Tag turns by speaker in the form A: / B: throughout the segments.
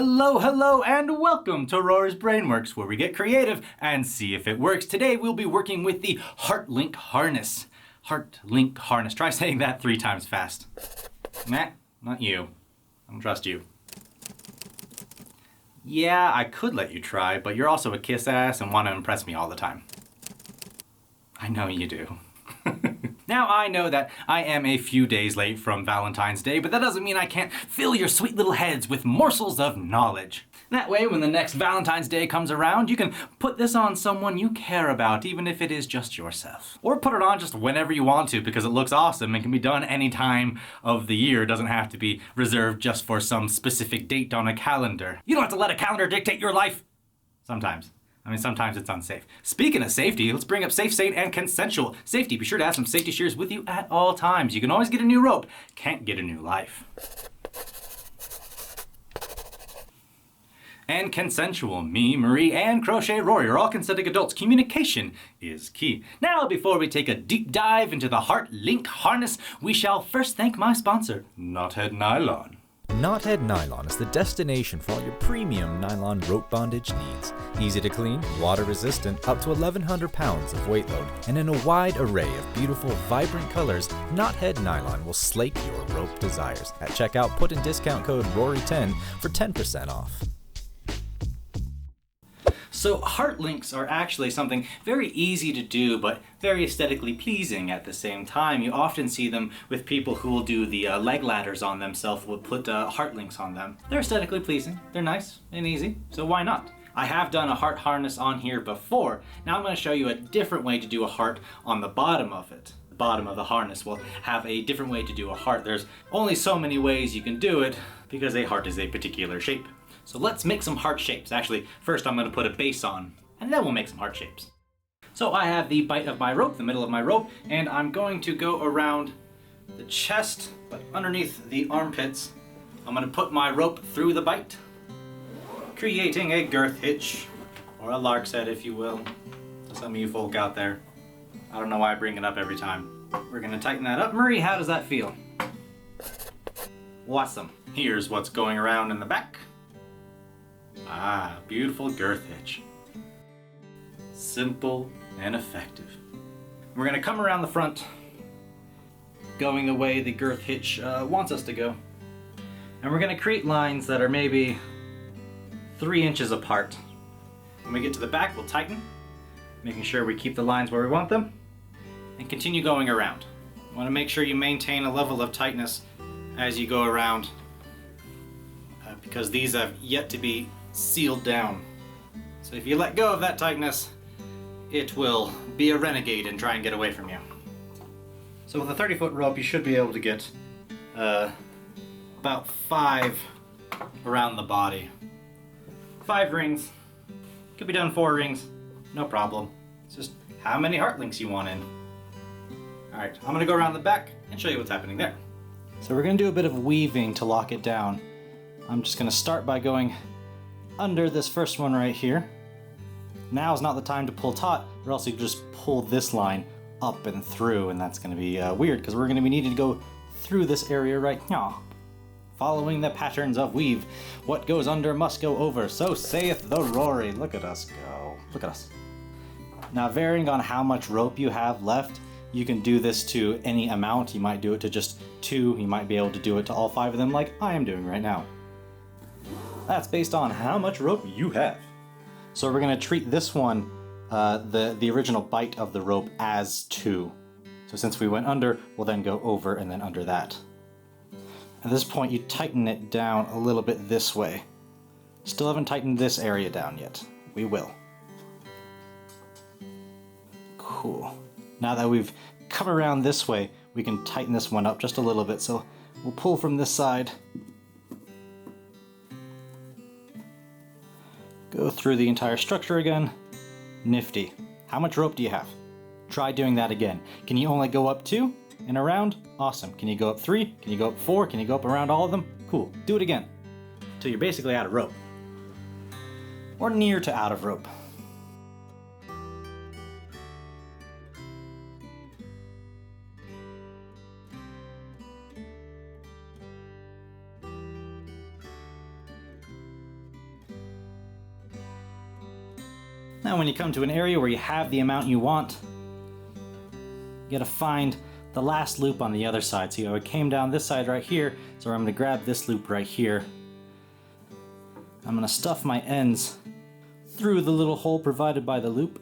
A: Hello, hello, and welcome to Rory's Brainworks, where we get creative and see if it works. Today we'll be working with the Heart Link Harness. Heart Link Harness. Try saying that 3 times fast. Nah, not you. I don't trust you. Yeah, I could let you try, but you're also a kiss ass and want to impress me all the time. I know you do. Now I know that I am a few days late from Valentine's Day, but that doesn't mean I can't fill your sweet little heads with morsels of knowledge. That way, when the next Valentine's Day comes around, you can put this on someone you care about, even if it is just yourself. Or put it on just whenever you want to, because it looks awesome and can be done any time of the year. It doesn't have to be reserved just for some specific date on a calendar. You don't have to let a calendar dictate your life. Sometimes. Sometimes it's unsafe. Speaking of safety, let's bring up safe, sane, and consensual safety. Be sure to have some safety shears with you at all times. You can always get a new rope, can't get a new life. And consensual. Me, Marie, and Crochet Rory are all consenting adults. Communication is key. Now, before we take a deep dive into the Heart Link Harness, we shall first thank my sponsor, Knothead Nylon.
B: Knothead Nylon is the destination for all your premium nylon rope bondage needs. Easy to clean, water resistant, up to 1,100 pounds of weight load, and in a wide array of beautiful, vibrant colors, Knothead Nylon will slake your rope desires. At checkout, put in discount code RORY10 for 10% off.
A: So heart links are actually something very easy to do, but very aesthetically pleasing at the same time. You often see them with people who will do the leg ladders on themselves, will put heart links on them. They're aesthetically pleasing, they're nice and easy, so why not? I have done a heart harness on here before. Now I'm going to show you a different way to do a heart on the bottom of it. The bottom of the harness will have a different way to do a heart. There's only so many ways you can do it because a heart is a particular shape. So let's make some heart shapes. Actually, first I'm going to put a base on, and then we'll make some heart shapes. So I have the bite of my rope, the middle of my rope, and I'm going to go around the chest, but underneath the armpits. I'm going to put my rope through the bite, creating a girth hitch, or a lark set if you will, to some of you folk out there. I don't know why I bring it up every time. We're going to tighten that up. Marie, how does that feel? Awesome. Here's what's going around in the back. Ah, beautiful girth hitch. Simple and effective. We're going to come around the front, going the way the girth hitch wants us to go. And we're going to create lines that are maybe 3 inches apart. When we get to the back, we'll tighten, making sure we keep the lines where we want them, and continue going around. You want to make sure you maintain a level of tightness as you go around, because these have yet to be sealed down. So if you let go of that tightness, it will be a renegade and try and get away from you. So with a 30-foot rope, you should be able to get about 5 around the body. 5 rings. Could be done 4 rings, no problem. It's just how many heart links you want in. Alright, I'm gonna go around the back and show you what's happening there. So we're gonna do a bit of weaving to lock it down. I'm just gonna start by going under this first one right here. Now is not the time to pull taut, or else you just pull this line up and through, and that's going to be weird because we're going to be needing to go through this area right now. Following the patterns of weave, what goes under must go over, so saith the Rory. Look at us go. Look at us. Now, varying on how much rope you have left, you can do this to any amount. You might do it to just 2. You might be able to do it to all 5 of them like I am doing right now. That's based on how much rope you have. So we're going to treat this one, the original bite of the rope, as 2. So since we went under, we'll then go over and then under that. At this point, you tighten it down a little bit this way. Still haven't tightened this area down yet. We will. Cool. Now that we've come around this way, we can tighten this one up just a little bit. So we'll pull from this side. Go through the entire structure again. Nifty. How much rope do you have? Try doing that again. Can you only go up 2 and around? Awesome. Can you go up 3? Can you go up 4? Can you go up around all of them? Cool. Do it again. Until you're basically out of rope. Or near to out of rope. Now when you come to an area where you have the amount you want, you gotta find the last loop on the other side. So it came down this side right here, so I'm gonna grab this loop right here. I'm gonna stuff my ends through the little hole provided by the loop.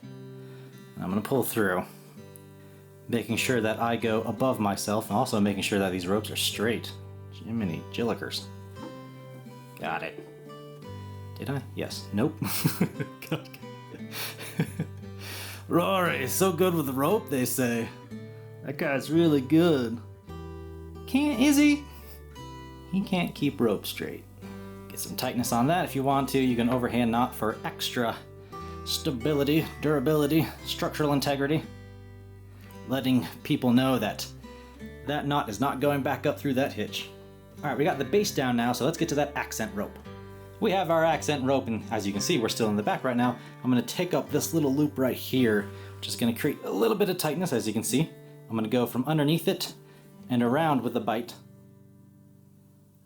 A: And I'm gonna pull through, making sure that I go above myself and also making sure that these ropes are straight. Jiminy Jillikers. Got it. Did I? Yes. Nope. Rory, so good with the rope, they say. That guy's really good. Is he? He can't keep rope straight. Get some tightness on that if you want to. You can overhand knot for extra stability, durability, structural integrity. Letting people know that that knot is not going back up through that hitch. Alright, we got the base down now, so let's get to that accent rope. We have our accent rope, and as you can see, we're still in the back right now. I'm going to take up this little loop right here, which is going to create a little bit of tightness, as you can see. I'm going to go from underneath it and around with the bite.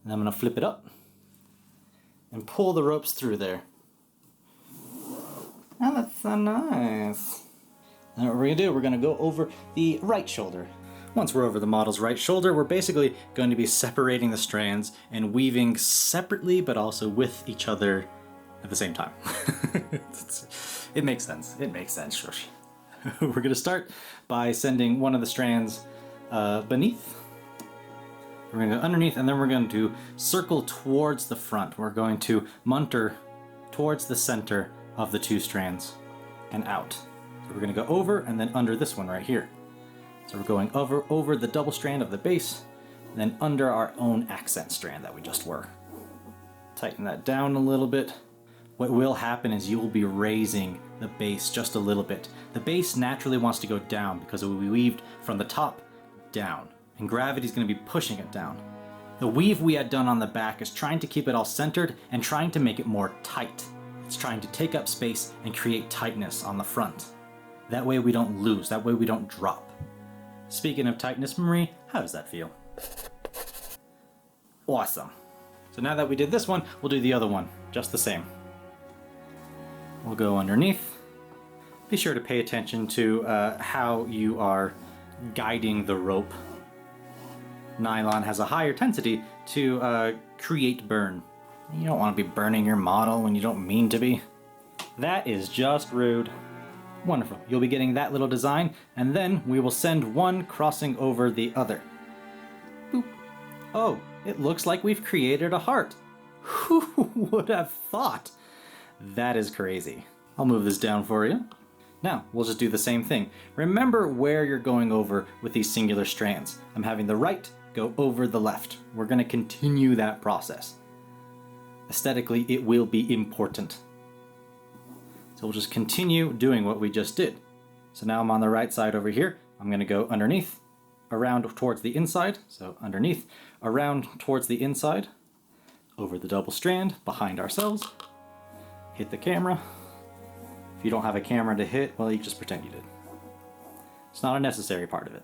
A: And I'm going to flip it up and pull the ropes through there. Oh, that's so nice. And what we're going to do, we're going to go over the right shoulder. Once we're over the model's right shoulder, we're basically going to be separating the strands and weaving separately, but also with each other at the same time. It makes sense. It makes sense. Shush. We're going to start by sending one of the strands beneath. We're going to go underneath, and then we're going to circle towards the front. We're going to munter towards the center of the two strands and out. So we're going to go over and then under this one right here. So we're going over the double strand of the base, and then under our own accent strand that we just were. Tighten that down a little bit. What will happen is you will be raising the base just a little bit. The base naturally wants to go down because it will be weaved from the top down, and gravity is going to be pushing it down. The weave we had done on the back is trying to keep it all centered and trying to make it more tight. It's trying to take up space and create tightness on the front. That way we don't lose, that way we don't drop. Speaking of tightness, Marie, how does that feel? Awesome. So now that we did this one, we'll do the other one, just the same. We'll go underneath. Be sure to pay attention to how you are guiding the rope. Nylon has a higher tendency to create burn. You don't want to be burning your model when you don't mean to be. That is just rude. Wonderful. You'll be getting that little design, and then we will send one crossing over the other. Boop. Oh, it looks like we've created a heart. Who would have thought? That is crazy. I'll move this down for you. Now, we'll just do the same thing. Remember where you're going over with these singular strands. I'm having the right go over the left. We're going to continue that process. Aesthetically, it will be important. So we'll just continue doing what we just did. So now I'm on the right side over here. I'm going to go underneath, around towards the inside. So underneath, around towards the inside, over the double strand, behind ourselves. Hit the camera. If you don't have a camera to hit, well, you just pretend you did. It's not a necessary part of it.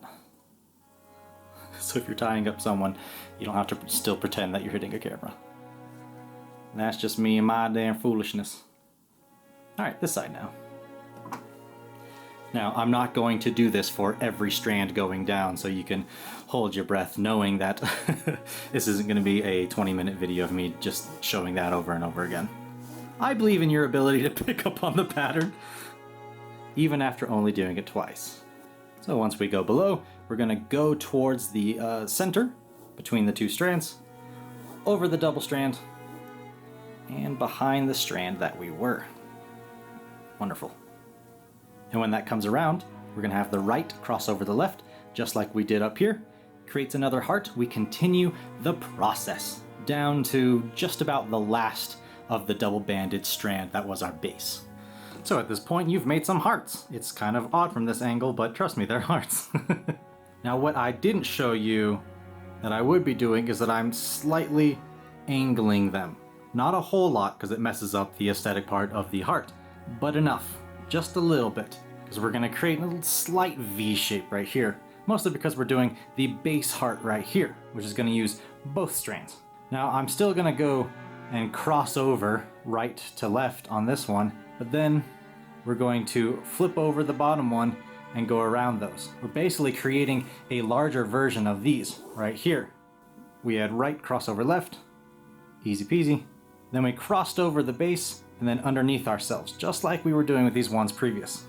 A: So if you're tying up someone, you don't have to still pretend that you're hitting a camera. And that's just me and my damn foolishness. Alright, this side now. Now, I'm not going to do this for every strand going down, so you can hold your breath knowing that this isn't going to be a 20-minute video of me just showing that over and over again. I believe in your ability to pick up on the pattern, even after only doing it twice. So once we go below, we're going to go towards the center between the two strands, over the double strand, and behind the strand that we were. Wonderful. And when that comes around, we're going to have the right cross over the left, just like we did up here. Creates another heart. We continue the process down to just about the last of the double-banded strand that was our base. So at this point, you've made some hearts. It's kind of odd from this angle, but trust me, they're hearts. Now, what I didn't show you that I would be doing is that I'm slightly angling them. Not a whole lot, because it messes up the aesthetic part of the heart, but enough. Just a little bit, because we're going to create a little slight V shape right here, mostly because we're doing the base heart right here, which is going to use both strands. Now I'm still going to go and cross over right to left on this one, but then we're going to flip over the bottom one and go around those. We're basically creating a larger version of these right here. We had right, cross over left, easy peasy. Then we crossed over the base and then underneath ourselves, just like we were doing with these ones previous.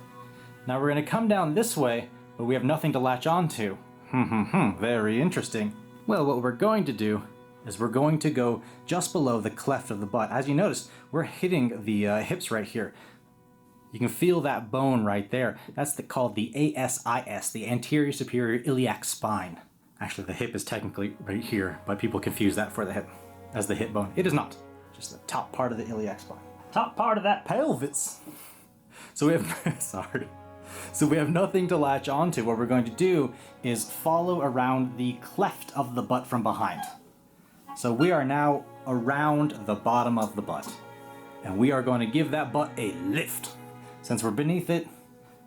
A: Now we're going to come down this way, but we have nothing to latch onto. Very interesting. Well, what we're going to do is we're going to go just below the cleft of the butt. As you notice, we're hitting the hips right here. You can feel that bone right there. That's called the ASIS, the anterior superior iliac spine. Actually, the hip is technically right here, but people confuse that for the hip as the hip bone. It is not. Just the top part of the iliac spine. Top part of that pelvis. So we have, sorry. So we have nothing to latch onto. What we're going to do is follow around the cleft of the butt from behind. So we are now around the bottom of the butt. And we are going to give that butt a lift. Since we're beneath it,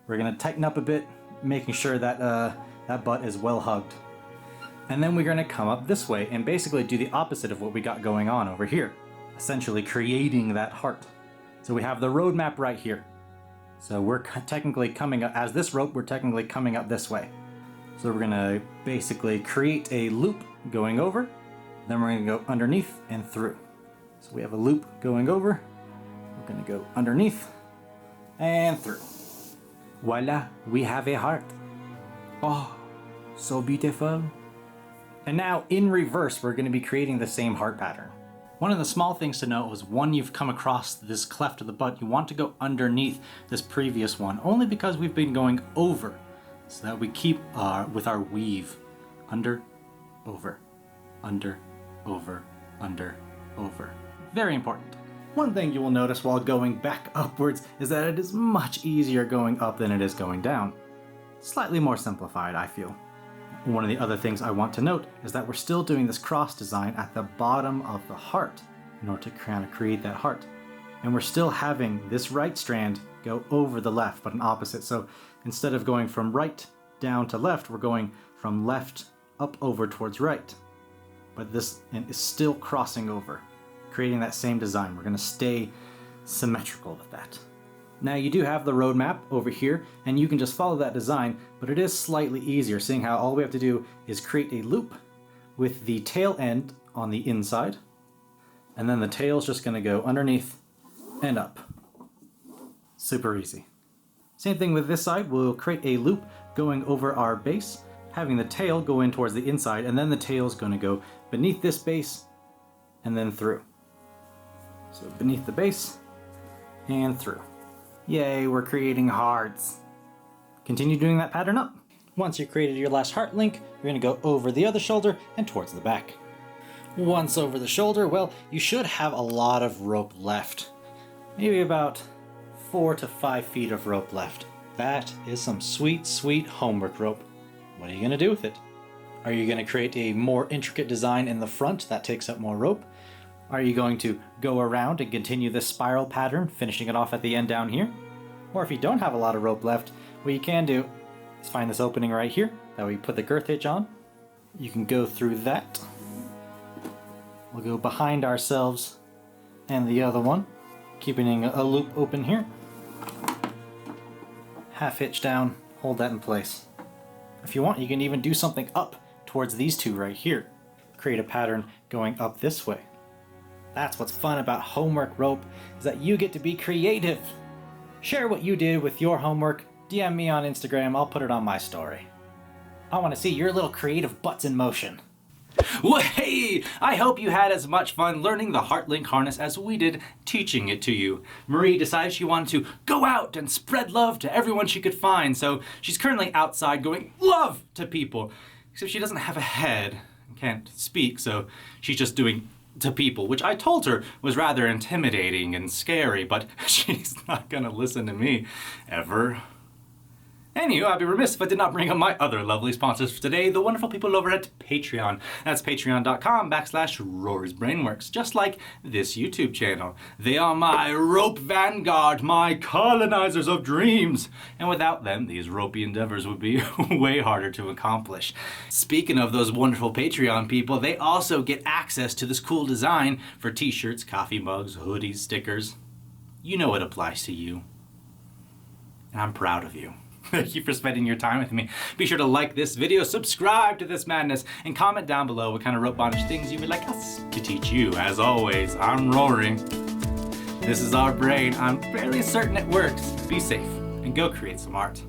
A: we're going to tighten up a bit, making sure that that butt is well hugged. And then we're going to come up this way and basically do the opposite of what we got going on over here. Essentially creating that heart. So we have the roadmap right here. So we're technically coming up, as this rope, we're technically coming up this way. So we're going to basically create a loop going over. Then we're going to go underneath and through. So we have a loop going over. We're going to go underneath and through. Voila, we have a heart. Oh, so beautiful. And now in reverse, we're going to be creating the same heart pattern. One of the small things to note was when you've come across this cleft of the butt, you want to go underneath this previous one, only because we've been going over, so that we keep with our weave. Under, over, under, over, under, over. Very important. One thing you will notice while going back upwards is that it is much easier going up than it is going down. Slightly more simplified, I feel. One of the other things I want to note is that we're still doing this cross design at the bottom of the heart in order to kind of create that heart. And we're still having this right strand go over the left, but an opposite. So instead of going from right down to left, we're going from left up over towards right. But this is still crossing over, creating that same design. We're going to stay symmetrical with that. Now you do have the roadmap over here, and you can just follow that design, but it is slightly easier, seeing how all we have to do is create a loop with the tail end on the inside, and then the tail's just going to go underneath and up. Super easy. Same thing with this side. We'll create a loop going over our base, having the tail go in towards the inside, and then the tail's going to go beneath this base and then through. So beneath the base and through. Yay, we're creating hearts. Continue doing that pattern up. Once you've created your last heart link, you're going to go over the other shoulder and towards the back. Once over the shoulder, well, you should have a lot of rope left. Maybe about 4 to 5 feet of rope left. That is some sweet, sweet homework rope. What are you going to do with it? Are you going to create a more intricate design in the front that takes up more rope? Are you going to go around and continue this spiral pattern, finishing it off at the end down here? Or if you don't have a lot of rope left, what you can do is find this opening right here that we put the girth hitch on. You can go through that. We'll go behind ourselves and the other one, keeping a loop open here. Half hitch down, hold that in place. If you want, you can even do something up towards these two right here. Create a pattern going up this way. That's what's fun about homework rope, is that you get to be creative. Share what you did with your homework. DM me on Instagram, I'll put it on my story. I want to see your little creative butts in motion. Well, hey! I hope you had as much fun learning the HeartLink harness as we did teaching it to you. Marie decided she wanted to go out and spread love to everyone she could find, so she's currently outside going love to people. Except she doesn't have a head and can't speak, so she's just doing to people, which I told her was rather intimidating and scary, but she's not gonna listen to me ever. Anywho, I'd be remiss if I did not bring up my other lovely sponsors for today, the wonderful people over at Patreon. That's patreon.com/Rory's Brainworks, just like this YouTube channel. They are my rope vanguard, my colonizers of dreams. And without them, these ropey endeavors would be way harder to accomplish. Speaking of those wonderful Patreon people, they also get access to this cool design for t-shirts, coffee mugs, hoodies, stickers. You know it applies to you. and I'm proud of you. Thank you for spending your time with me. Be sure to like this video, subscribe to this madness, and comment down below what kind of rope bondage things you would like us to teach you. As always, I'm Rory. This is our brain. I'm fairly certain it works. Be safe and go create some art.